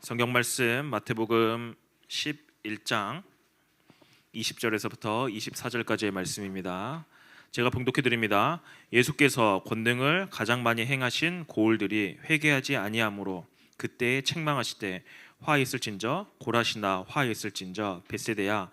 성경 말씀 마태복음 11장 20절에서부터 24절까지의 말씀입니다. 제가 봉독해 드립니다. 예수께서 권능을 가장 많이 행하신 고을들이 회개하지 아니하므로 그때에 책망하시되 화있을진저 고라시나 화있을진저 벳세대야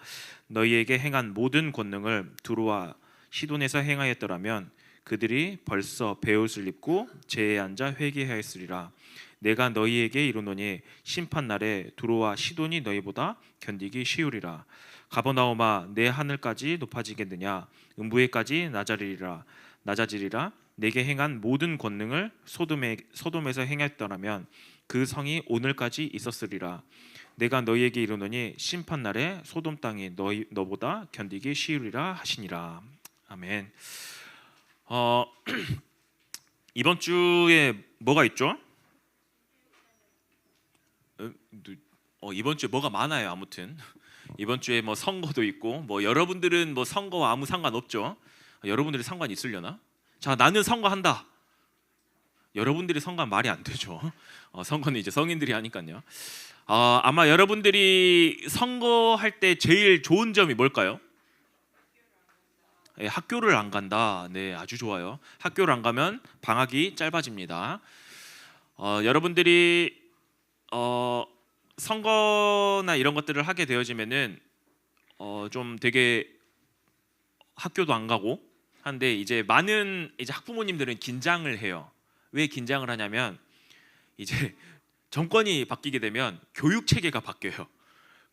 너희에게 행한 모든 권능을 두로와 시돈에서 행하였더라면 그들이 벌써 베옷을 입고 제에 앉아 회개하였으리라. 내가 너희에게 이르노니 심판날에 두로와 시돈이 너희보다 견디기 쉬우리라. 가버나움아 내 하늘까지 높아지겠느냐 음부에까지 낮아지리라. 내게 행한 모든 권능을 소돔에서 행했더라면 그 성이 오늘까지 있었으리라. 내가 너희에게 이르노니 심판날에 소돔 땅이 너보다 견디기 쉬우리라 하시니라. 아멘. 이번 주에 뭐가 있죠? 이번 주에 뭐가 많아요. 아무튼 이번 주에 뭐 선거도 있고 뭐 여러분들은 뭐 선거와 아무 상관없죠. 여러분들이 상관 있으려나? 자, 나는 선거한다. 여러분들이 선거한 말이 안 되죠. 선거는 이제 성인들이 하니까요. 아마 여러분들이 선거할 때 제일 좋은 점이 뭘까요? 학교를 안 간다. 네, 아주 좋아요. 학교를 안 가면 방학이 짧아집니다. 여러분들이 선거나 이런 것들을 하게 되어지면은 좀 되게 학교도 안 가고 한데 이제 많은 이제 학부모님들은 긴장을 해요. 왜 긴장을 하냐면 이제 정권이 바뀌게 되면 교육 체계가 바뀌어요.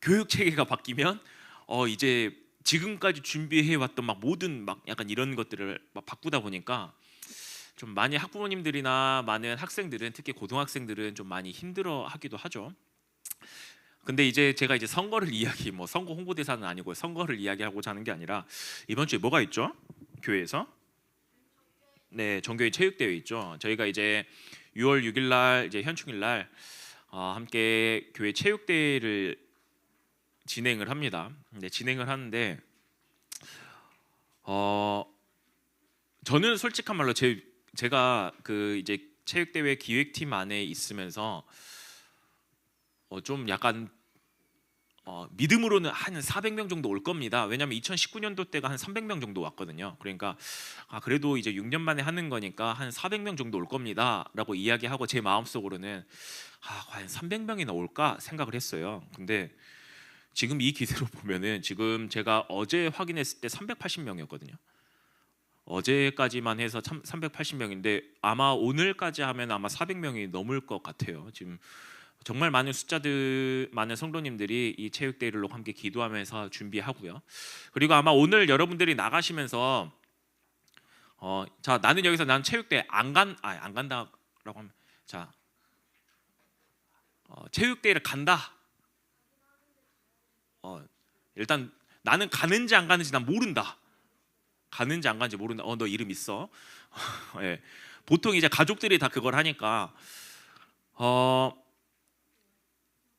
교육 체계가 바뀌면 이제 지금까지 준비해 왔던 막 모든 막 약간 이런 것들을 막 바꾸다 보니까 좀 많이 학부모님들이나 많은 학생들은 특히 고등학생들은 좀 많이 힘들어하기도 하죠. 근데 이제 제가 이제 선거를 뭐 선거 홍보대사는 아니고 선거를 이야기하고자 하는 게 아니라 이번 주에 뭐가 있죠? 교회에서? 네, 정교회 체육대회 있죠. 저희가 이제 6월 6일 날 이제 현충일 날 함께 교회 체육대회를 진행을 합니다. 네, 진행을 하는데 저는 솔직한 말로 제가 그 이제 체육대회 기획팀 안에 있으면서 좀 약간 믿음으로는 한 400명 정도 올 겁니다. 왜냐하면 2019년도 때가 한 300명 정도 왔거든요. 그러니까 그래도 이제 6년 만에 하는 거니까 한 400명 정도 올 겁니다라고 이야기하고 제 마음속으로는 과연 300명이나 올까 생각을 했어요. 근데 지금 이 기세로 보면은 지금 제가 어제 확인했을 때 380명이었거든요. 어제까지만 해서 380명인데 아마 오늘까지 하면 아마 400명이 넘을 것 같아요. 지금 정말 많은 많은 성도님들이 이 체육대회를 함께 기도하면서 준비하고요. 그리고 아마 오늘 여러분들이 나가시면서 자, 나는 여기서 난 체육대회 안 간다라고 하면 자, 체육대회를 간다. 일단 나는 가는지 안 가는지 난 모른다. 가는지 안 가는지 모른다. 너 이름 있어. 예. 보통 이제 가족들이 다 그걸 하니까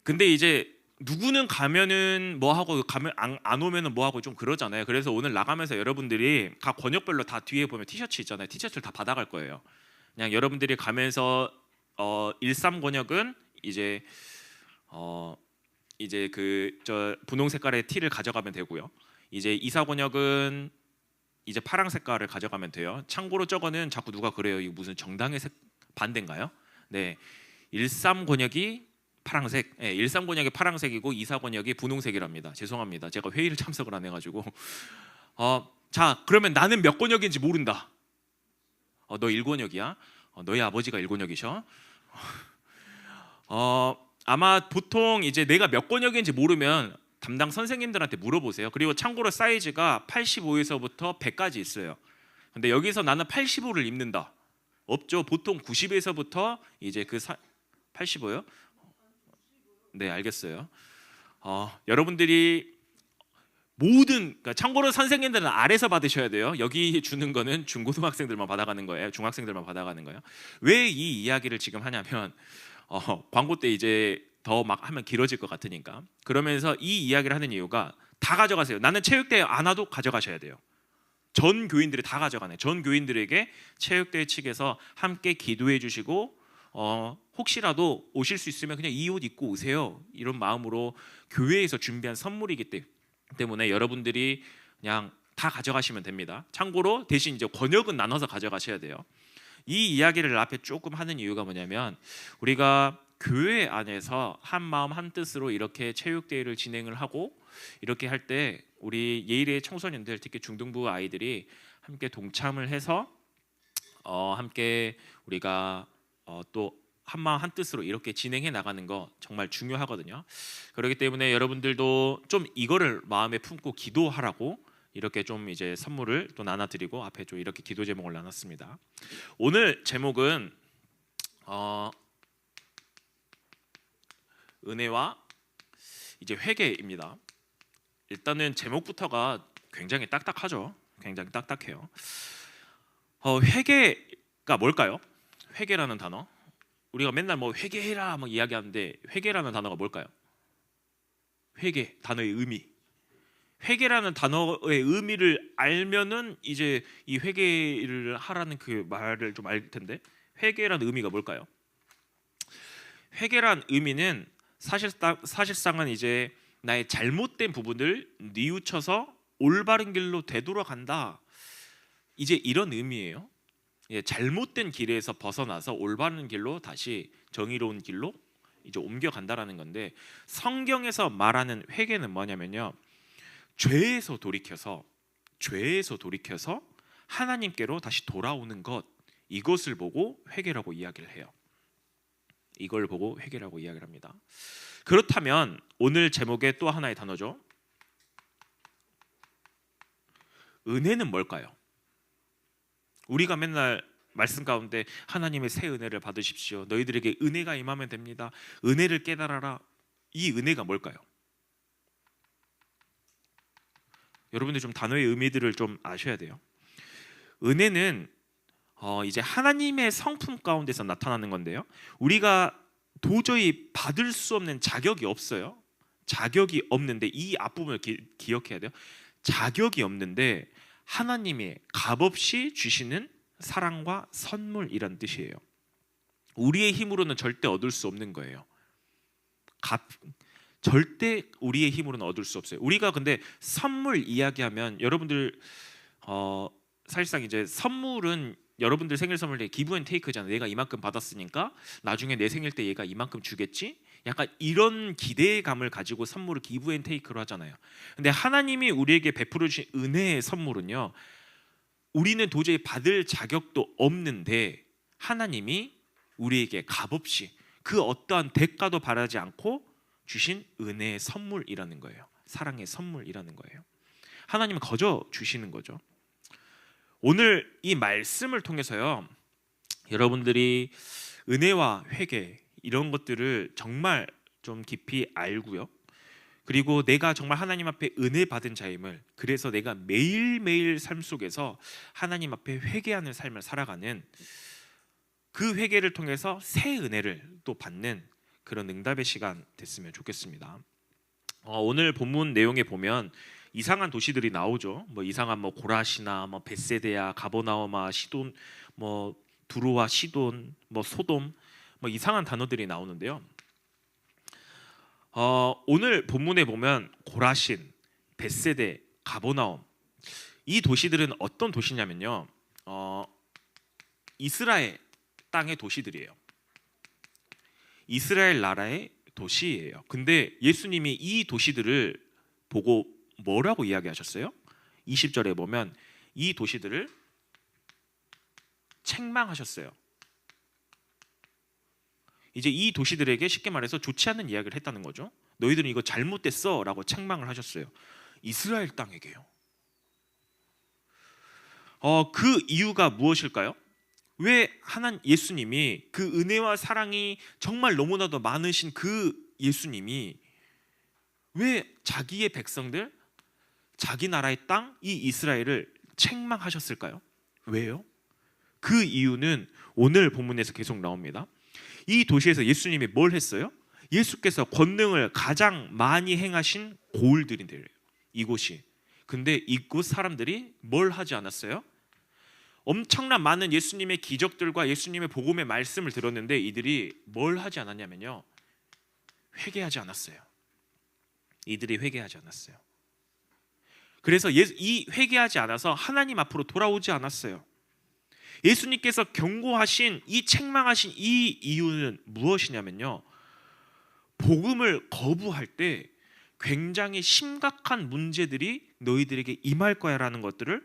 근데 이제 누구는 가면은 뭐 하고 가면 안 오면은 뭐 하고 좀 그러잖아요. 그래서 오늘 나가면서 여러분들이 각 권역별로 다 뒤에 보면 티셔츠 있잖아요. 티셔츠를 다 받아갈 거예요. 그냥 여러분들이 가면서 13 권역은 이제 저 분홍 색깔의 티를 가져가면 되고요. 이제 24 권역은 이제 파랑 색깔을 가져가면 돼요. 참고로 저거는 자꾸 누가 그래요. 이거 무슨 정당의 반대인가요? 네, 13 권역이 파랑색, 13 권역이 파랑색이고 24 권역이 분홍색이랍니다. 죄송합니다. 제가 회의를 참석을 안 해가지고. 자, 그러면 나는 몇 권역인지 모른다. 너 1권역이야? 너희 아버지가 1권역이셔? 아마 보통 이제 내가 몇 권역인지 모르면 담당 선생님들한테 물어보세요. 그리고 참고로 사이즈가 85에서부터 100까지 있어요. 근데 여기서 나는 85를 입는다. 없죠. 보통 90에서부터 이제 85요? 네, 알겠어요. 여러분들이 그러니까 참고로 선생님들은 아래서 받으셔야 돼요. 여기 주는 거는 중고등학생들만 받아가는 거예요. 중학생들만 받아가는 거예요. 왜 이 이야기를 지금 하냐면 광고 때 이제 더 막 하면 길어질 것 같으니까. 그러면서 이 이야기를 하는 이유가 다 가져가세요. 나는 체육대회 안 와도 가져가셔야 돼요. 전 교인들이 다 가져가네. 전 교인들에게 체육대회 측에서 함께 기도해 주시고 혹시라도 오실 수 있으면 그냥 이 옷 입고 오세요. 이런 마음으로 교회에서 준비한 선물이기 때문에 여러분들이 그냥 다 가져가시면 됩니다. 참고로 대신 이제 권역은 나눠서 가져가셔야 돼요. 이 이야기를 앞에 조금 하는 이유가 뭐냐면 우리가 교회 안에서 한 마음 한 뜻으로 이렇게 체육대회를 진행을 하고 이렇게 할 때 우리 예일의 청소년들, 특히 중등부 아이들이 함께 동참을 해서 함께 우리가 또 한마음 한뜻으로 이렇게 진행해 나가는 거 정말 중요하거든요. 그렇기 때문에 여러분들도 좀 이거를 마음에 품고 기도하라고 이렇게 좀 이제 선물을 또 나눠드리고 앞에 좀 이렇게 기도 제목을 나눴습니다. 오늘 제목은 은혜와 이제 회개입니다. 일단은 제목부터가 굉장히 딱딱하죠. 굉장히 딱딱해요. 회개가 뭘까요? 회개라는 단어. 우리가 맨날 뭐 회개해라 뭐 이야기하는데 회개라는 단어가 뭘까요? 회개 단어의 의미. 회개라는 단어의 의미를 알면은 이제 이 회개를 하라는 그 말을 좀 알 텐데 회개라는 의미가 뭘까요? 회개란 의미는 사실상은 이제 나의 잘못된 부분을 뉘우쳐서 올바른 길로 되돌아간다. 이제 이런 의미예요. 잘못된 길에서 벗어나서 올바른 길로 다시 정의로운 길로 이제 옮겨간다라는 건데 성경에서 말하는 회개는 뭐냐면요. 죄에서 돌이켜서 하나님께로 다시 돌아오는 것 이것을 보고 회개라고 이야기를 해요. 이걸 보고 회개라고 이야기를 합니다. 그렇다면 오늘 제목의 또 하나의 단어죠. 은혜는 뭘까요? 우리가 맨날 말씀 가운데 하나님의 새 은혜를 받으십시오. 너희들에게 은혜가 임하면 됩니다. 은혜를 깨달아라. 이 은혜가 뭘까요? 여러분들 좀 단어의 의미들을 좀 아셔야 돼요. 은혜는 이제 하나님의 성품 가운데서 나타나는 건데요. 우리가 도저히 받을 수 없는 자격이 없어요. 자격이 없는데 이 앞부분을 기억해야 돼요. 자격이 없는데 하나님이 값없이 주시는 사랑과 선물이란 뜻이에요. 우리의 힘으로는 절대 얻을 수 없는 거예요. 절대 우리의 힘으로는 얻을 수 없어요. 우리가 근데 선물 이야기하면 여러분들 사실상 이제 선물은 여러분들 생일 선물 때 기브 앤 테이크잖아요. 내가 이만큼 받았으니까 나중에 내 생일 때 얘가 이만큼 주겠지? 약간 이런 기대감을 가지고 선물을 기브 앤 테이크로 하잖아요. 근데 하나님이 우리에게 베풀어 주신 은혜의 선물은요. 우리는 도저히 받을 자격도 없는데 하나님이 우리에게 값없이 그 어떠한 대가도 바라지 않고 주신 은혜의 선물이라는 거예요. 사랑의 선물이라는 거예요. 하나님은 거저 주시는 거죠. 오늘 이 말씀을 통해서요. 여러분들이 은혜와 회개 이런 것들을 정말 좀 깊이 알고요. 그리고 내가 정말 하나님 앞에 은혜 받은 자임을 그래서 내가 매일매일 삶 속에서 하나님 앞에 회개하는 삶을 살아가는 그 회개를 통해서 새 은혜를 또 받는 그런 응답의 시간 됐으면 좋겠습니다. 오늘 본문 내용에 보면 이상한 도시들이 나오죠. 뭐 이상한 뭐 고라시나 뭐 벳세데야, 가버나움아, 시돈, 뭐 두로와 시돈, 뭐 소돔, 뭐 이상한 단어들이 나오는데요. 오늘 본문에 보면 고라신, 벳세데, 가버나움 이 도시들은 어떤 도시냐면요. 이스라엘 땅의 도시들이에요. 이스라엘 나라의 도시예요. 근데 예수님이 이 도시들을 보고 뭐라고 이야기하셨어요? 20절에 보면 이 도시들을 책망하셨어요. 이제 이 도시들에게 쉽게 말해서 좋지 않은 이야기를 했다는 거죠. 너희들은 이거 잘못됐어 라고 책망을 하셨어요. 이스라엘 땅에게요. 그 이유가 무엇일까요? 왜 예수님이 그 은혜와 사랑이 정말 너무나도 많으신 그 예수님이 왜 자기의 백성들, 자기 나라의 땅, 이 이스라엘을 책망하셨을까요? 왜요? 그 이유는 오늘 본문에서 계속 나옵니다. 이 도시에서 예수님이 뭘 했어요? 예수께서 권능을 가장 많이 행하신 고을들인데요. 이곳이. 근데 이곳 사람들이 뭘 하지 않았어요? 엄청난 많은 예수님의 기적들과 예수님의 복음의 말씀을 들었는데 이들이 뭘 하지 않았냐면요, 회개하지 않았어요. 이들이 회개하지 않았어요. 그래서 이 회개하지 않아서 하나님 앞으로 돌아오지 않았어요. 예수님께서 경고하신 이 책망하신 이 이유는 무엇이냐면요, 복음을 거부할 때 굉장히 심각한 문제들이 너희들에게 임할 거야 라는 것들을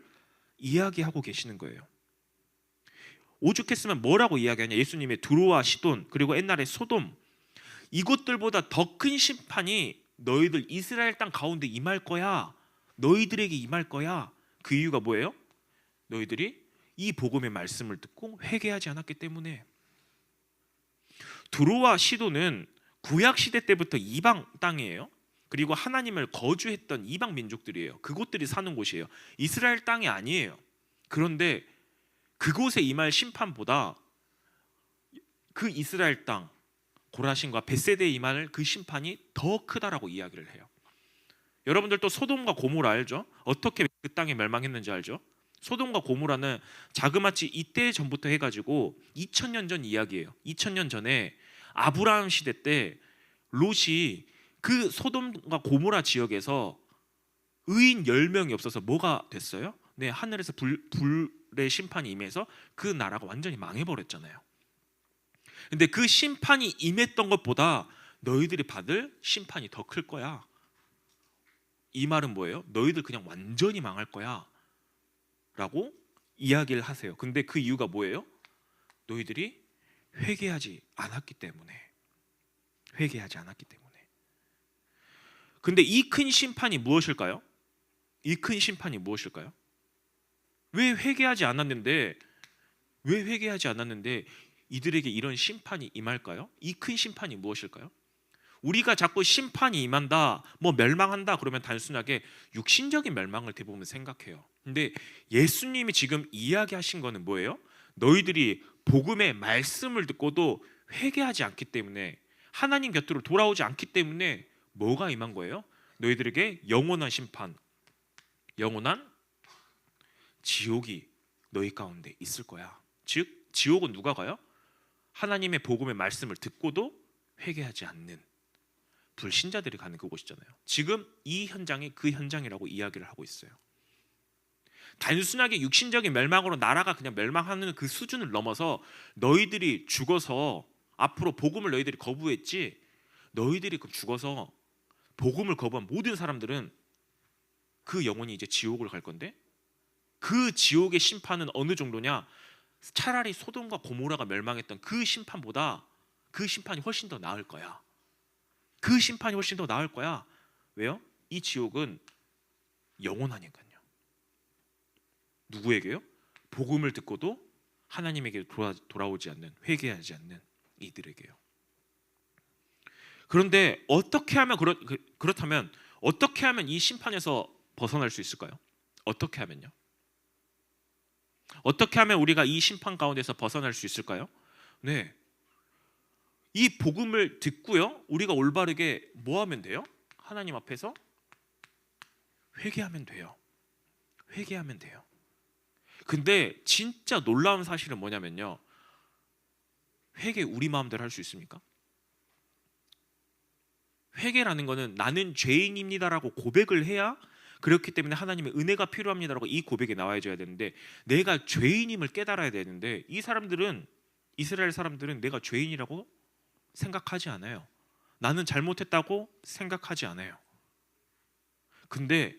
이야기하고 계시는 거예요. 오죽했으면 뭐라고 이야기하냐, 예수님의 두로와 시돈 그리고 옛날에 소돔, 이곳들보다 더 큰 심판이 너희들 이스라엘 땅 가운데 임할 거야, 너희들에게 임할 거야. 그 이유가 뭐예요? 너희들이 이 복음의 말씀을 듣고 회개하지 않았기 때문에. 두로와 시돈은 구약 시대 때부터 이방 땅이에요. 그리고 하나님을 거주했던 이방 민족들이에요. 그곳들이 사는 곳이에요. 이스라엘 땅이 아니에요. 그런데 그곳에 임할 심판보다 그 이스라엘 땅 고라신과 벳세대에 임할 그 심판이 더 크다라고 이야기를 해요. 여러분들 또 소돔과 고모라 알죠? 어떻게 그 땅이 멸망했는지 알죠? 소돔과 고모라는 자그마치 이때 전부터 해가지고 2000년 전 이야기예요. 2000년 전에 아브라함 시대 때 롯이 그 소돔과 고모라 지역에서 의인 10명이 없어서 뭐가 됐어요? 네, 하늘에서 불의 심판이 임해서 그 나라가 완전히 망해버렸잖아요. 근데 그 심판이 임했던 것보다 너희들이 받을 심판이 더 클 거야. 이 말은 뭐예요? 너희들 그냥 완전히 망할 거야 라고 이야기를 하세요. 근데 그 이유가 뭐예요? 너희들이 회개하지 않았기 때문에. 회개하지 않았기 때문에. 근데 이 큰 심판이 무엇일까요? 이 큰 심판이 무엇일까요? 왜 회개하지 않았는데 이들에게 이런 심판이 임할까요? 이 큰 심판이 무엇일까요? 우리가 자꾸 심판이 임한다, 뭐 멸망한다 그러면 단순하게 육신적인 멸망을 대부분 생각해요. 근데 예수님이 지금 이야기하신 거는 뭐예요? 너희들이 복음의 말씀을 듣고도 회개하지 않기 때문에, 하나님 곁으로 돌아오지 않기 때문에 뭐가 임한 거예요? 너희들에게 영원한 심판, 영원한 지옥이 너희 가운데 있을 거야. 즉 지옥은 누가 가요? 하나님의 복음의 말씀을 듣고도 회개하지 않는 불신자들이 가는 그곳이잖아요. 지금 이 현장이 그 현장이라고 이야기를 하고 있어요. 단순하게 육신적인 멸망으로 나라가 그냥 멸망하는 그 수준을 넘어서 너희들이 죽어서, 앞으로 복음을 너희들이 거부했지, 너희들이 죽어서 복음을 거부한 모든 사람들은 그 영혼이 이제 지옥을 갈 건데, 그 지옥의 심판은 어느 정도냐, 차라리 소돔과 고모라가 멸망했던 그 심판보다 그 심판이 훨씬 더 나을 거야. 그 심판이 훨씬 더 나을 거야. 왜요? 이 지옥은 영원하니까요. 누구에게요? 복음을 듣고도 하나님에게 돌아오지 않는, 회개하지 않는 이들에게요. 그런데 어떻게 하면 그렇다면 어떻게 하면 이 심판에서 벗어날 수 있을까요? 어떻게 하면요? 어떻게 하면 우리가 이 심판 가운데서 벗어날 수 있을까요? 네, 이 복음을 듣고요, 우리가 올바르게 뭐 하면 돼요? 하나님 앞에서 회개하면 돼요. 회개하면 돼요. 근데 진짜 놀라운 사실은 뭐냐면요, 회개 우리 마음대로 할 수 있습니까? 회개라는 거는 나는 죄인입니다라고 고백을 해야, 그렇기 때문에 하나님의 은혜가 필요합니다라고 이 고백이 나와줘야 되는데, 내가 죄인임을 깨달아야 되는데, 이 사람들은, 이스라엘 사람들은 내가 죄인이라고 생각하지 않아요. 나는 잘못했다고 생각하지 않아요. 근데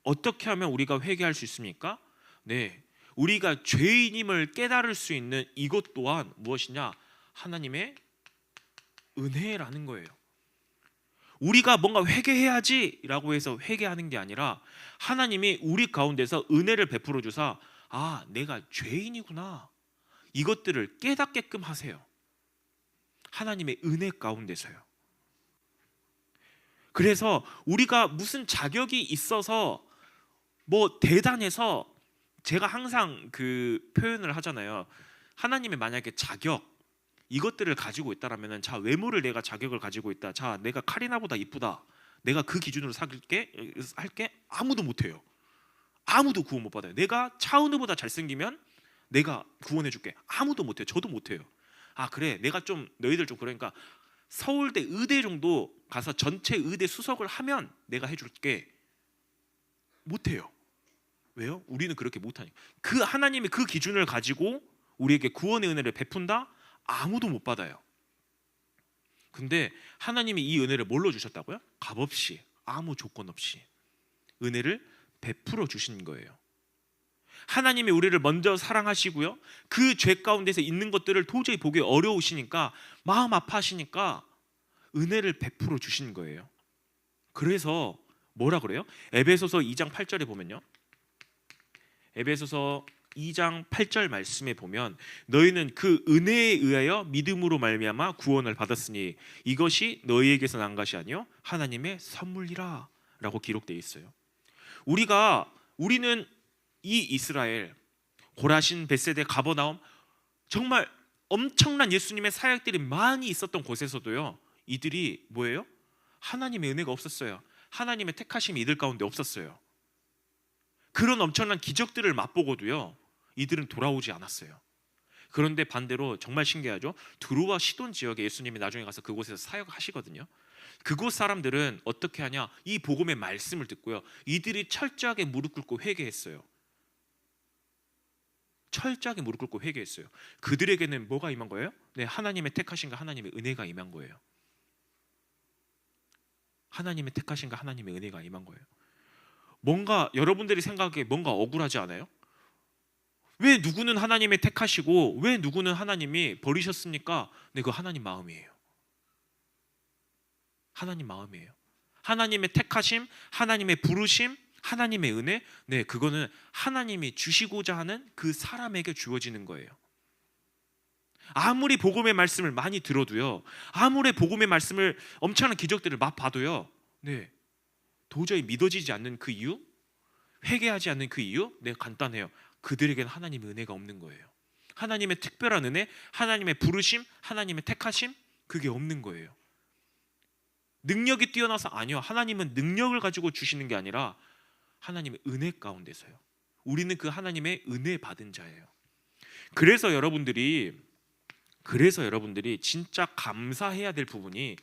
어떻게 하면 우리가 회개할 수 있습니까? 네, 우리가 죄인임을 깨달을 수 있는 이것 또한 무엇이냐? 하나님의 은혜라는 거예요. 우리가 뭔가 회개해야지라고 해서 회개하는 게 아니라, 하나님이 우리 가운데서 은혜를 베풀어 주사, 아, 내가 죄인이구나, 이것들을 깨닫게끔 하세요. 하나님의 은혜 가운데서요. 그래서 우리가 무슨 자격이 있어서 뭐 대단해서, 제가 항상 그 표현을 하잖아요. 하나님의 만약에 자격, 이것들을 가지고 있다라면은, 자, 외모를 내가 자격을 가지고 있다, 자, 내가 카리나보다 이쁘다, 내가 그 기준으로 할게, 아무도 못해요. 아무도 구원 못 받아요. 내가 차은우보다 잘생기면 내가 구원해 줄게. 아무도 못해요. 저도 못해요. 아 그래, 내가 좀 너희들 좀 그러니까 서울대 의대 정도 가서 전체 의대 수석을 하면 내가 해줄게. 못해요. 왜요? 우리는 그렇게 못하니까. 그 하나님의 그 기준을 가지고 우리에게 구원의 은혜를 베푼다? 아무도 못 받아요. 근데 하나님이 이 은혜를 뭘로 주셨다고요? 값없이, 아무 조건 없이 은혜를 베풀어 주신 거예요. 하나님이 우리를 먼저 사랑하시고요, 그 죄 가운데서 있는 것들을 도저히 보기 어려우시니까, 마음 아파하시니까 은혜를 베풀어 주신 거예요. 그래서 뭐라 그래요? 에베소서 2장 8절에 보면요, 에베소서 2장 8절 말씀에 보면 너희는 그 은혜에 의하여 믿음으로 말미암아 구원을 받았으니 이것이 너희에게서 난 것이 아니요 하나님의 선물이라 라고 기록되어 있어요. 우리는 이 이스라엘, 고라신, 벳세대, 가버나움, 정말 엄청난 예수님의 사역들이 많이 있었던 곳에서도요, 이들이 뭐예요? 하나님의 은혜가 없었어요. 하나님의 택하심이 이들 가운데 없었어요. 그런 엄청난 기적들을 맛보고도요, 이들은 돌아오지 않았어요. 그런데 반대로 정말 신기하죠? 두로와 시돈 지역에 예수님이 나중에 가서 그곳에서 사역하시거든요. 그곳 사람들은 어떻게 하냐? 이 복음의 말씀을 듣고요, 이들이 철저하게 무릎 꿇고 회개했어요. 철저하게 무릎 꿇고 회개했어요. 그들에게는 뭐가 임한 거예요? 네, 하나님의 택하신가 하나님의 은혜가 임한 거예요. 하나님의 택하신가 하나님의 은혜가 임한 거예요. 뭔가 여러분들이 생각하기에 뭔가 억울하지 않아요? 왜 누구는 하나님의 택하시고 왜 누구는 하나님이 버리셨습니까? 네, 그거 하나님 마음이에요. 하나님 마음이에요. 하나님의 택하심, 하나님의 부르심, 하나님의 은혜, 네, 그거는 하나님이 주시고자 하는 그 사람에게 주어지는 거예요. 아무리 복음의 말씀을 많이 들어도요, 아무리 복음의 말씀을 엄청난 기적들을 맛봐도요, 네, 도저히 믿어지지 않는 그 이유, 회개하지 않는 그 이유, 네, 간단해요. 그들에게는 하나님의 은혜가 없는 거예요. 하나님의 특별한 은혜, 하나님의 부르심, 하나님의 택하심, 그게 없는 거예요. 능력이 뛰어나서 아니요, 하나님은 능력을 가지고 주시는 게 아니라 하나님의 은혜 가운데서요. 우리는 그 하나님의 은혜 받은 자예요. 그래서 여러분들이 진짜 감사해야 될 부분이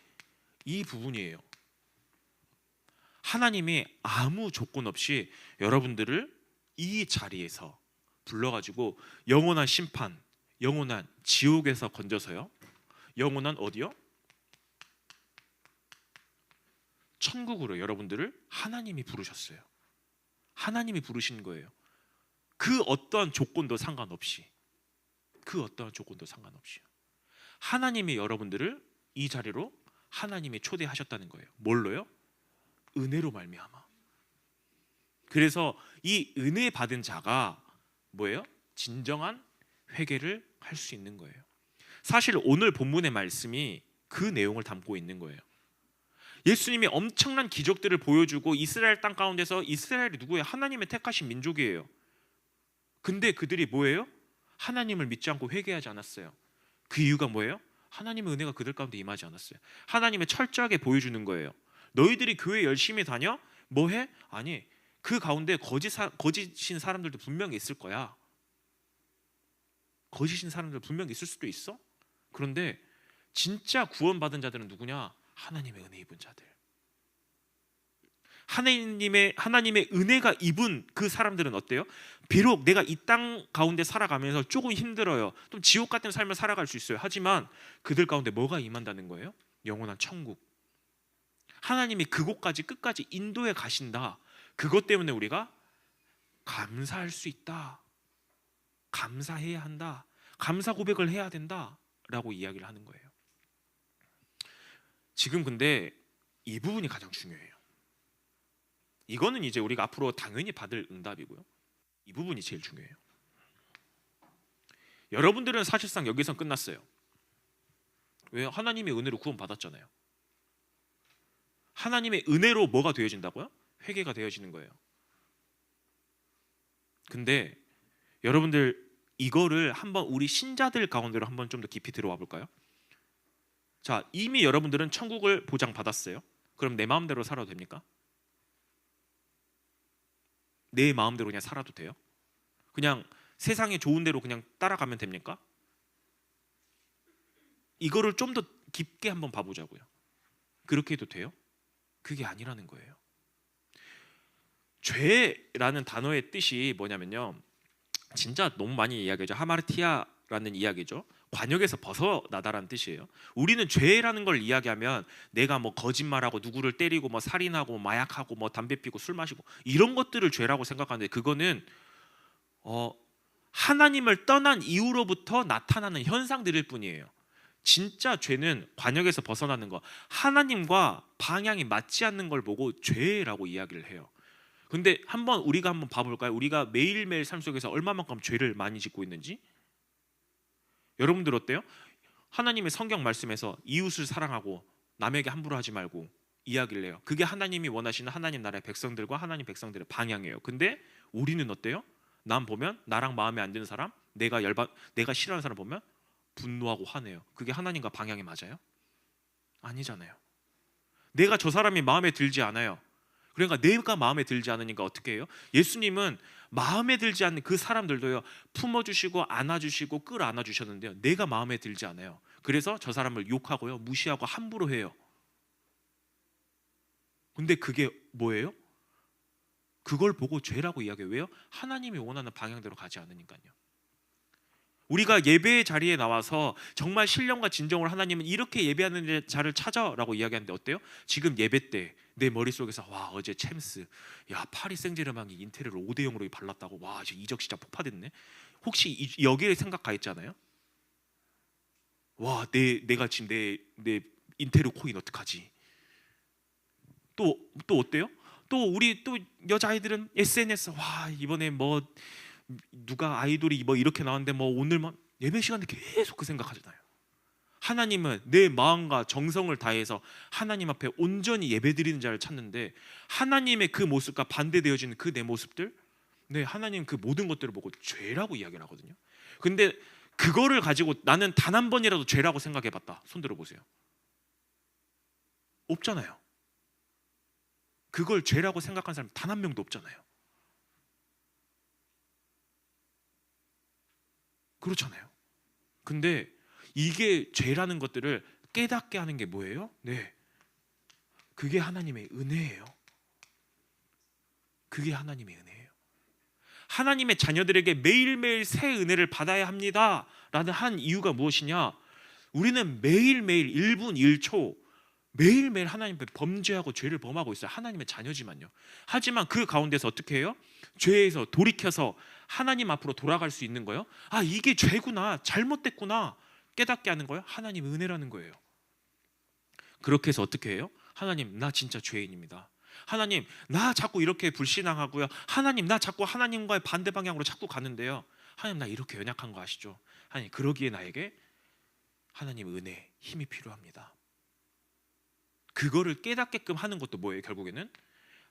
이 부분이에요. 하나님이 아무 조건 없이 여러분들을 이 자리에서 불러가지고 영원한 심판, 영원한 지옥에서 건져서요, 영원한 어디요? 천국으로 여러분들을 하나님이 부르셨어요. 하나님이 부르신 거예요. 그 어떠한 조건도 상관없이, 그 어떠한 조건도 상관없이요. 하나님이 여러분들을 이 자리로 하나님이 초대하셨다는 거예요. 뭘로요? 은혜로 말미암아. 그래서 이 은혜 받은 자가 뭐예요? 진정한 회개를 할 수 있는 거예요. 사실 오늘 본문의 말씀이 그 내용을 담고 있는 거예요. 예수님이 엄청난 기적들을 보여주고 이스라엘 땅 가운데서, 이스라엘이 누구예요? 하나님의 택하신 민족이에요. 근데 그들이 뭐예요? 하나님을 믿지 않고 회개하지 않았어요. 그 이유가 뭐예요? 하나님의 은혜가 그들 가운데 임하지 않았어요. 하나님의 철저하게 보여주는 거예요. 너희들이 교회 열심히 다녀? 뭐해? 아니, 그 가운데 거짓인 사람들도 분명히 있을 거야. 거짓인 사람들 분명히 있을 수도 있어. 그런데 진짜 구원받은 자들은 누구냐? 하나님의 은혜 입은 자들. 하나님의 은혜가 입은 그 사람들은 어때요? 비록 내가 이 땅 가운데 살아가면서 조금 힘들어요, 좀 지옥 같은 삶을 살아갈 수 있어요. 하지만 그들 가운데 뭐가 임한다는 거예요? 영원한 천국. 하나님이 그곳까지 끝까지 인도해 가신다. 그것 때문에 우리가 감사할 수 있다, 감사해야 한다, 감사 고백을 해야 된다 라고 이야기를 하는 거예요. 지금 근데 이 부분이 가장 중요해요. 이거는 이제 우리가 앞으로 당연히 받을 응답이고요, 이 부분이 제일 중요해요. 여러분들은 사실상 여기서 끝났어요. 왜요? 하나님의 은혜로 구원 받았잖아요. 하나님의 은혜로 뭐가 되어진다고요? 회개가 되어지는 거예요. 근데 여러분들 이거를 한번 우리 신자들 가운데로 한번 좀 더 깊이 들어와 볼까요? 자, 이미 여러분들은 천국을 보장받았어요. 그럼 내 마음대로 살아도 됩니까? 내 마음대로 그냥 살아도 돼요? 그냥 세상에 좋은 대로 그냥 따라가면 됩니까? 이거를 좀 더 깊게 한번 봐보자고요. 그렇게 해도 돼요? 그게 아니라는 거예요. 죄라는 단어의 뜻이 뭐냐면요, 진짜 너무 많이 이야기하죠. 하마르티아라는 이야기죠. 관역에서 벗어나다라는 뜻이에요. 우리는 죄라는 걸 이야기하면 내가 뭐 거짓말하고 누구를 때리고 뭐 살인하고 뭐 마약하고 뭐 담배 피고 술 마시고 이런 것들을 죄라고 생각하는데, 그거는 하나님을 떠난 이후로부터 나타나는 현상들일 뿐이에요. 진짜 죄는 관역에서 벗어나는 거, 하나님과 방향이 맞지 않는 걸 보고 죄라고 이야기를 해요. 근데 우리가 한번 봐볼까요? 우리가 매일매일 삶 속에서 얼마만큼 죄를 많이 짓고 있는지. 여러분들 어때요? 하나님의 성경 말씀에서 이웃을 사랑하고 남에게 함부로 하지 말고 이야기를 해요. 그게 하나님이 원하시는 하나님 나라의 백성들과 하나님 백성들의 방향이에요. 근데 우리는 어때요? 남 보면 나랑 마음에 안 드는 사람, 내가 싫어하는 사람 보면 분노하고 화내요. 그게 하나님과 방향이 맞아요? 아니잖아요. 내가 저 사람이 마음에 들지 않아요. 그러니까 내가 마음에 들지 않으니까 어떻게 해요? 예수님은 마음에 들지 않는 그 사람들도요, 품어주시고 안아주시고 끌어안아주셨는데요, 내가 마음에 들지 않아요. 그래서 저 사람을 욕하고요, 무시하고 함부로 해요. 근데 그게 뭐예요? 그걸 보고 죄라고 이야기해요. 왜요? 하나님이 원하는 방향대로 가지 않으니까요. 우리가 예배의 자리에 나와서 정말 신령과 진정으로 하나님은 이렇게 예배하는 자를 찾아라고 이야기하는데 어때요? 지금 예배 때 내 머릿속에서 와, 어제 챔스, 야, 파리 생제르맹이 인테리어를 5대0으로 발랐다고, 와, 이제 이적 진짜 폭파됐네. 혹시 여기에 생각하였잖아요? 와, 내가 지금 내 인테리어 코인 어떡하지? 또 어때요? 또 우리 또 여자아이들은 SNS, 와, 이번에 뭐 누가 아이돌이 뭐 이렇게 나왔는데 뭐 오늘만, 예배 시간에 계속 그 생각하잖아요. 하나님은 내 마음과 정성을 다해서 하나님 앞에 온전히 예배드리는 자를 찾는데, 하나님의 그 모습과 반대되어지는 그 내 모습들, 하나님 그 모든 것들을 보고 죄라고 이야기를 하거든요. 근데 그거를 가지고 나는 단 한 번이라도 죄라고 생각해봤다, 손 들어보세요. 없잖아요. 그걸 죄라고 생각한 사람 단 한 명도 없잖아요. 그렇잖아요. 근데 이게 죄라는 것들을 깨닫게 하는 게 뭐예요? 그게 하나님의 은혜예요. 그게 하나님의 은혜예요. 하나님의 자녀들에게 매일매일 새 은혜를 받아야 합니다 라는 한 이유가 무엇이냐? 우리는 매일매일 1분 1초 매일매일 하나님 앞에 범죄하고 죄를 범하고 있어요. 하나님의 자녀지만요. 하지만 그 가운데서 어떻게 해요? 죄에서 돌이켜서 하나님 앞으로 돌아갈 수 있는 거예요. 아, 이게 죄구나, 잘못됐구나 깨닫게 하는 거예요. 하나님의 은혜라는 거예요. 그렇게 해서 어떻게 해요? 하나님, 나 진짜 죄인입니다. 하나님, 나 자꾸 이렇게 불신앙하고요. 하나님, 나 자꾸 하나님과의 반대 방향으로 자꾸 가는데요. 하나님, 나 이렇게 연약한 거 아시죠? 하나님, 그러기에 나에게 하나님 은혜, 힘이 필요합니다. 그거를 깨닫게끔 하는 것도 뭐예요? 결국에는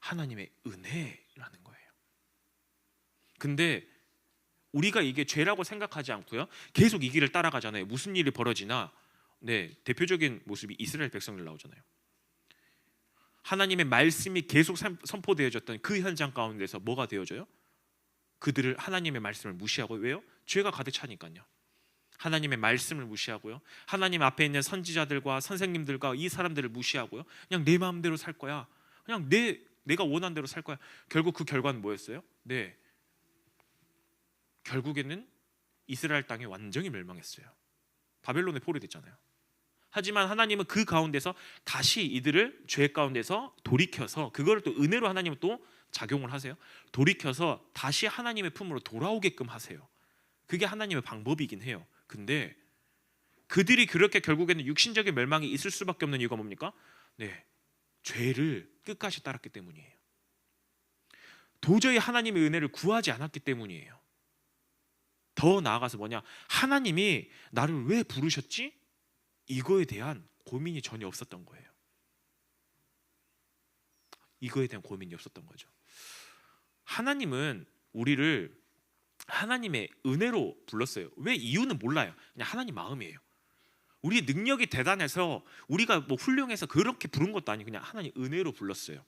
하나님의 은혜라는 거예요. 근데 우리가 이게 죄라고 생각하지 않고요, 계속 이 길을 따라가잖아요. 무슨 일이 벌어지나, 대표적인 모습이 이스라엘 백성들 나오잖아요. 하나님의 말씀이 계속 선포되어졌던 그 현장 가운데서 뭐가 되어져요? 그들을 하나님의 말씀을 무시하고, 왜요? 죄가 가득 차니까요. 하나님의 말씀을 무시하고요, 하나님 앞에 있는 선지자들과 선생님들과 이 사람들을 무시하고요, 그냥 내 마음대로 살 거야, 그냥 내가 원하는 대로 살 거야. 결국 그 결과는 뭐였어요? 결국에는 이스라엘 땅이 완전히 멸망했어요. 바벨론에 포로됐잖아요. 하지만 하나님은 그 가운데서 다시 이들을 죄 가운데서 돌이켜서, 그거를 또 은혜로 하나님은 또 작용을 하세요. 돌이켜서 다시 하나님의 품으로 돌아오게끔 하세요. 그게 하나님의 방법이긴 해요. 근데 그들이 그렇게 결국에는 육신적인 멸망이 있을 수밖에 없는 이유가 뭡니까? 죄를 끝까지 따랐기 때문이에요. 도저히 하나님의 은혜를 구하지 않았기 때문이에요. 더 나아가서 뭐냐? 하나님이 나를 왜 부르셨지? 이거에 대한 고민이 전혀 없었던 거예요. 이거에 대한 고민이 없었던 거죠. 하나님은 우리를 하나님의 은혜로 불렀어요. 왜 이유는 몰라요. 그냥 하나님 마음이에요. 우리의 능력이 대단해서 우리가 뭐 훌륭해서 그렇게 부른 것도 아니고 그냥 하나님 은혜로 불렀어요.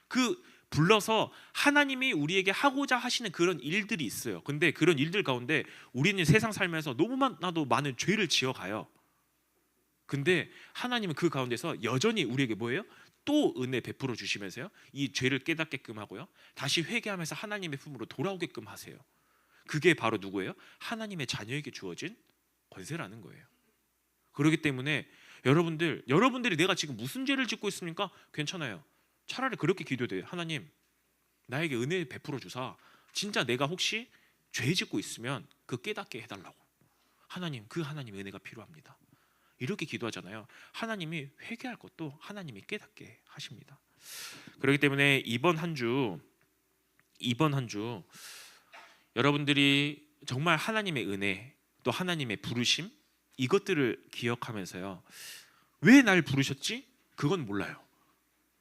그 불러서 하나님이 우리에게 하고자 하시는 그런 일들이 있어요. 근데 그런 일들 가운데 우리는 세상 살면서 너무나도 많은 죄를 지어가요. 근데 하나님은 그 가운데서 여전히 우리에게 뭐예요? 또 은혜 베풀어 주시면서요, 이 죄를 깨닫게끔 하고요, 다시 회개하면서 하나님의 품으로 돌아오게끔 하세요. 그게 바로 누구예요? 하나님의 자녀에게 주어진 권세라는 거예요. 그렇기 때문에 여러분들이 내가 지금 무슨 죄를 짓고 있습니까? 괜찮아요. 차라리 그렇게 기도돼요. 하나님, 나에게 은혜 베풀어 주사 진짜 내가 혹시 죄 짓고 있으면 그 깨닫게 해달라고. 하나님, 그 하나님 은혜가 필요합니다. 이렇게 기도하잖아요. 하나님이 회개할 것도 하나님이 깨닫게 하십니다. 그렇기 때문에 이번 한 주 여러분들이 정말 하나님의 은혜, 또 하나님의 부르심, 이것들을 기억하면서요, 왜 날 부르셨지? 그건 몰라요.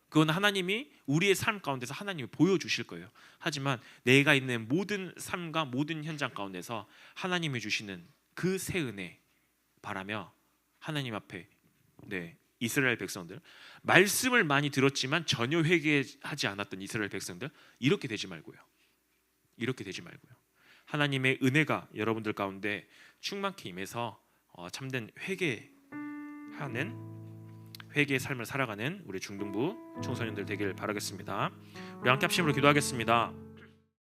그건 하나님이 우리의 삶 가운데서 하나님이 보여주실 거예요. 하지만 내가 있는 모든 삶과 모든 현장 가운데서 하나님이 주시는 그 새 은혜 바라며 하나님 앞에, 이스라엘 백성들, 말씀을 많이 들었지만 전혀 회개하지 않았던 이스라엘 백성들, 이렇게 되지 말고요. 하나님의 은혜가 여러분들 가운데 충만케 임해서 참된 회개의 삶을 살아가는 우리 중등부 청소년들 되길 바라겠습니다. 우리 함께 합심으로 기도하겠습니다.